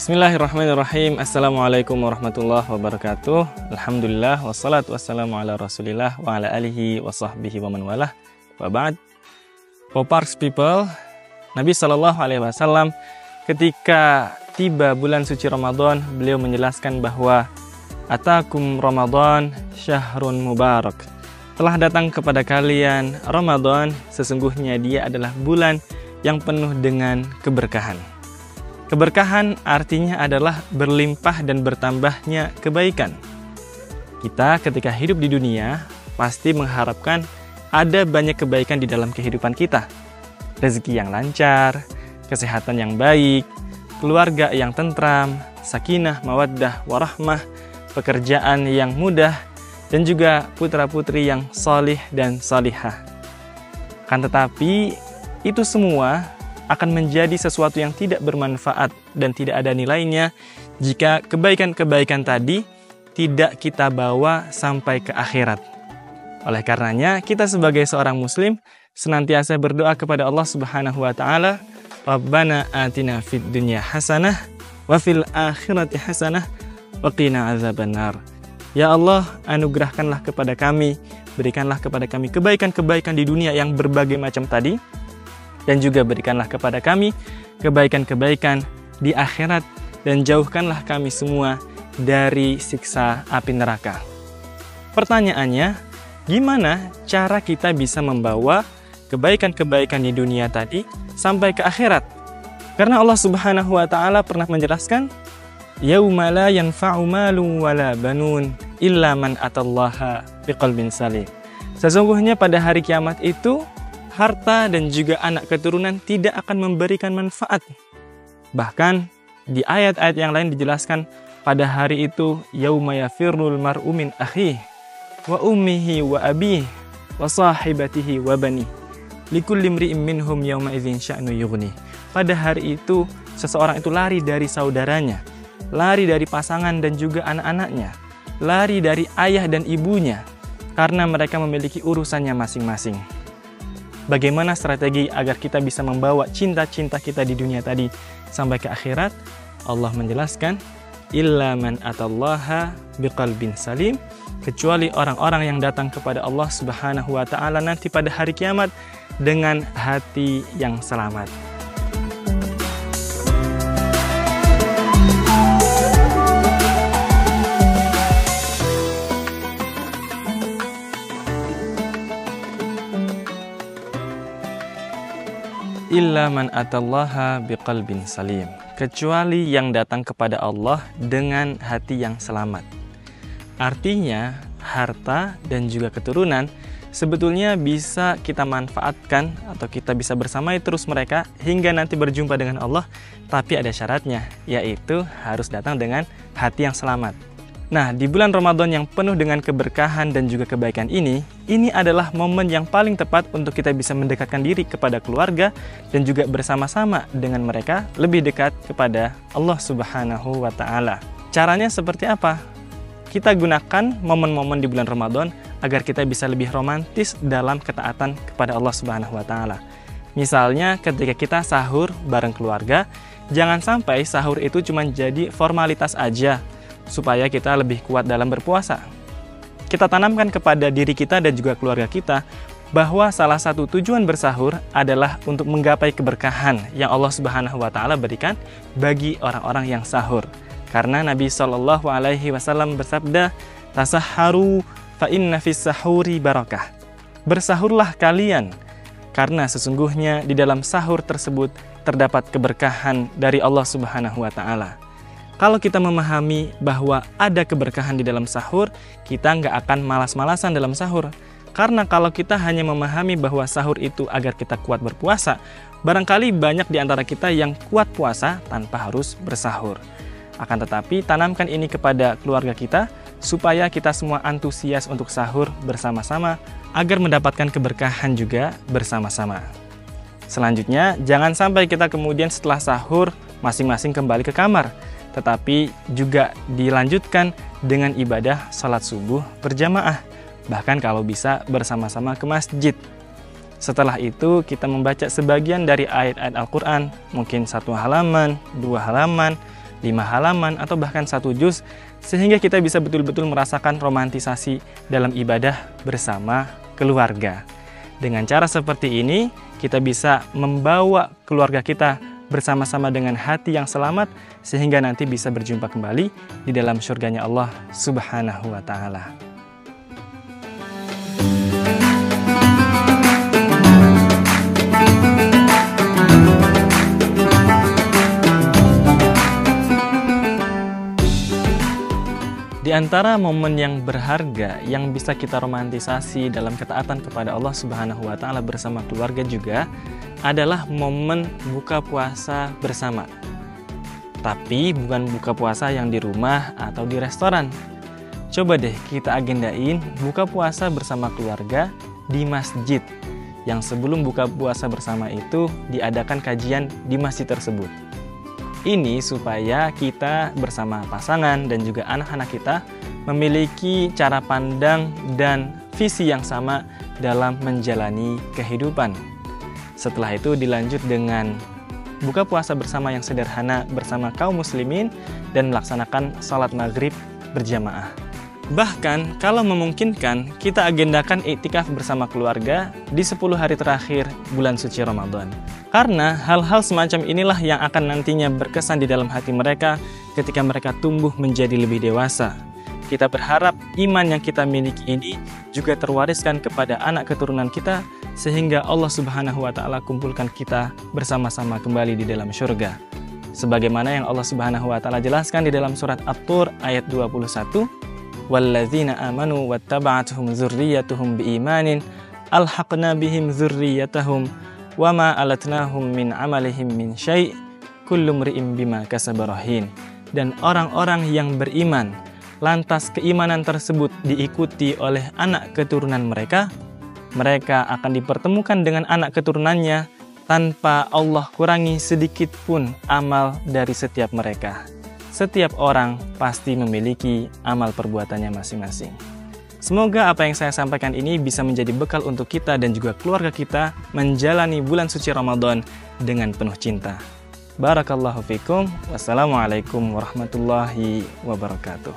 Bismillahirrahmanirrahim. Assalamualaikum warahmatullahi wabarakatuh. Alhamdulillah wassalatu wassalamu ala Rasulillah wa ala alihi wa sahbihi wa man walah. Wa ba'd. For Parks people, Nabi SAW ketika tiba bulan suci Ramadan, beliau menjelaskan bahwa atakum Ramadan syahrun mubarak. Telah datang kepada kalian Ramadan, sesungguhnya dia adalah bulan yang penuh dengan keberkahan. Keberkahan artinya adalah berlimpah dan bertambahnya kebaikan. Kita ketika hidup di dunia pasti mengharapkan ada banyak kebaikan di dalam kehidupan kita. Rezeki yang lancar, kesehatan yang baik, keluarga yang tentram, sakinah, mawaddah, warahmah, pekerjaan yang mudah, dan juga putra-putri yang salih dan salihah. Kan tetapi itu semua akan menjadi sesuatu yang tidak bermanfaat dan tidak ada nilainya jika kebaikan-kebaikan tadi tidak kita bawa sampai ke akhirat. Oleh karenanya, kita sebagai seorang muslim senantiasa berdoa kepada Allah Subhanahu wa taala, Rabbana atina fid dunya hasanah wa fil akhirati hasanah wa qina azabannar. Ya Allah, anugerahkanlah kepada kami, berikanlah kepada kami kebaikan-kebaikan di dunia yang berbagai macam tadi, dan juga berikanlah kepada kami kebaikan-kebaikan di akhirat, dan jauhkanlah kami semua dari siksa api neraka. Pertanyaannya, gimana cara kita bisa membawa kebaikan-kebaikan di dunia tadi sampai ke akhirat? Karena Allah Subhanahu wa taala pernah menjelaskan, yauma la yanfa'u malun wala banun illa man atallaha biqalbin salim. Sesungguhnya pada hari kiamat itu harta dan juga anak keturunan tidak akan memberikan manfaat. Bahkan di ayat-ayat yang lain dijelaskan pada hari itu yauma yafirrul mar'u min akhihi wa ummihi wa abihi wa sahibatihi wa bani likulli imri'in minhum yauma idzin sya'nu yughni. Pada hari itu seseorang itu lari dari saudaranya, lari dari pasangan dan juga anak-anaknya, lari dari ayah dan ibunya karena mereka memiliki urusannya masing-masing. Bagaimana strategi agar kita bisa membawa cinta-cinta kita di dunia tadi sampai ke akhirat? Allah menjelaskan, illa man atallaha biqalbin salim, kecuali orang-orang yang datang kepada Allah Subhanahu wa taala nanti pada hari kiamat dengan hati yang selamat. Illa man atallaha biqalbin salim, kecuali yang datang kepada Allah dengan hati yang selamat. Artinya, harta dan juga keturunan sebetulnya bisa kita manfaatkan atau kita bisa bersamai terus mereka hingga nanti berjumpa dengan Allah, tapi ada syaratnya, yaitu harus datang dengan hati yang selamat. Nah, di bulan Ramadan yang penuh dengan keberkahan dan juga kebaikan ini adalah momen yang paling tepat untuk kita bisa mendekatkan diri kepada keluarga dan juga bersama-sama dengan mereka lebih dekat kepada Allah Subhanahu wa taala. Caranya seperti apa? Kita gunakan momen-momen di bulan Ramadan agar kita bisa lebih romantis dalam ketaatan kepada Allah Subhanahu wa taala. Misalnya ketika kita sahur bareng keluarga, jangan sampai sahur itu cuma jadi formalitas aja supaya kita lebih kuat dalam berpuasa. Kita tanamkan kepada diri kita dan juga keluarga kita bahwa salah satu tujuan bersahur adalah untuk menggapai keberkahan yang Allah Subhanahu wa taala berikan bagi orang-orang yang sahur. Karena Nabi SAW bersabda, "Tasahharu fa inna fis sahuri barakah." Bersahurlah kalian karena sesungguhnya di dalam sahur tersebut terdapat keberkahan dari Allah Subhanahu wa taala. Kalau kita memahami bahwa ada keberkahan di dalam sahur, kita nggak akan malas-malasan dalam sahur. Karena kalau kita hanya memahami bahwa sahur itu agar kita kuat berpuasa, barangkali banyak di antara kita yang kuat puasa tanpa harus bersahur. Akan tetapi, tanamkan ini kepada keluarga kita, supaya kita semua antusias untuk sahur bersama-sama, agar mendapatkan keberkahan juga bersama-sama. Selanjutnya, jangan sampai kita kemudian setelah sahur, masing-masing kembali ke kamar, tetapi juga dilanjutkan dengan ibadah salat subuh berjamaah, bahkan kalau bisa bersama-sama ke masjid. Setelah itu kita membaca sebagian dari ayat-ayat Al-Quran, mungkin 1 halaman, 2 halaman, 5 halaman, atau bahkan 1 juz, sehingga kita bisa betul-betul merasakan romantisasi dalam ibadah bersama keluarga. Dengan cara seperti ini, kita bisa membawa keluarga kita bersama-sama dengan hati yang selamat, sehingga nanti bisa berjumpa kembali di dalam surganya Allah Subhanahu wa Ta'ala. Di antara momen yang berharga yang bisa kita romantisasi dalam ketaatan kepada Allah Subhanahu wa Ta'ala bersama keluarga juga adalah momen buka puasa bersama. Tapi bukan buka puasa yang di rumah atau di restoran. Coba deh kita agendain buka puasa bersama keluarga di masjid, yang sebelum buka puasa bersama itu diadakan kajian di masjid tersebut. Ini supaya kita bersama pasangan dan juga anak-anak kita memiliki cara pandang dan visi yang sama dalam menjalani kehidupan. Setelah itu dilanjut dengan buka puasa bersama yang sederhana bersama kaum muslimin dan melaksanakan salat maghrib berjamaah. Bahkan kalau memungkinkan, kita agendakan iktikaf bersama keluarga di 10 hari terakhir bulan suci Ramadan. Karena hal-hal semacam inilah yang akan nantinya berkesan di dalam hati mereka ketika mereka tumbuh menjadi lebih dewasa. Kita berharap iman yang kita miliki ini juga terwariskan kepada anak keturunan kita, sehingga Allah Subhanahu wa Ta'ala kumpulkan kita bersama-sama kembali di dalam syurga. Sebagaimana yang Allah Subhanahu wa Ta'ala jelaskan di dalam surat At-Tur ayat 21, "Walladzina amanu wattaba'atuhum dzurriyyatuhum biimanin alhaqna bihim dzurriyyatahum wama alatnahum min amalihim min syai' kullu mri'in bima kasaba rahin." Dan orang-orang yang beriman, lantas keimanan tersebut diikuti oleh anak keturunan mereka, mereka akan dipertemukan dengan anak keturunannya tanpa Allah kurangi sedikit pun amal dari setiap mereka. Setiap orang pasti memiliki amal perbuatannya masing-masing. Semoga apa yang saya sampaikan ini bisa menjadi bekal untuk kita dan juga keluarga kita menjalani bulan suci Ramadan dengan penuh cinta. Barakallahu fikum. Wassalamualaikum warahmatullahi wabarakatuh.